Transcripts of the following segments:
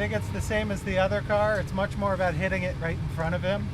think it's the same as the other car. It's much more about hitting it right in front of him.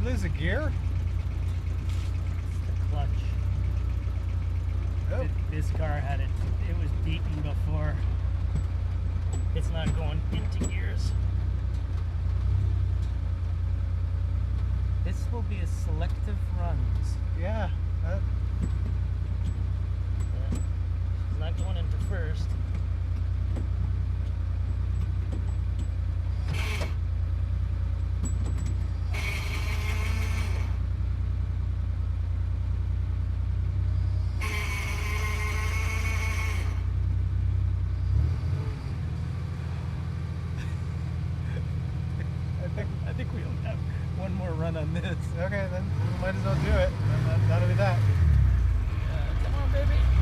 Lose a gear? The clutch. Oh. This car had it. It was beaten before. It's not going into gears. This will be a selective runs. Yeah. Yeah. It's not going into first. I think we only have one more run on this. Okay, then we might as well do it. That'll be that. Come on, baby.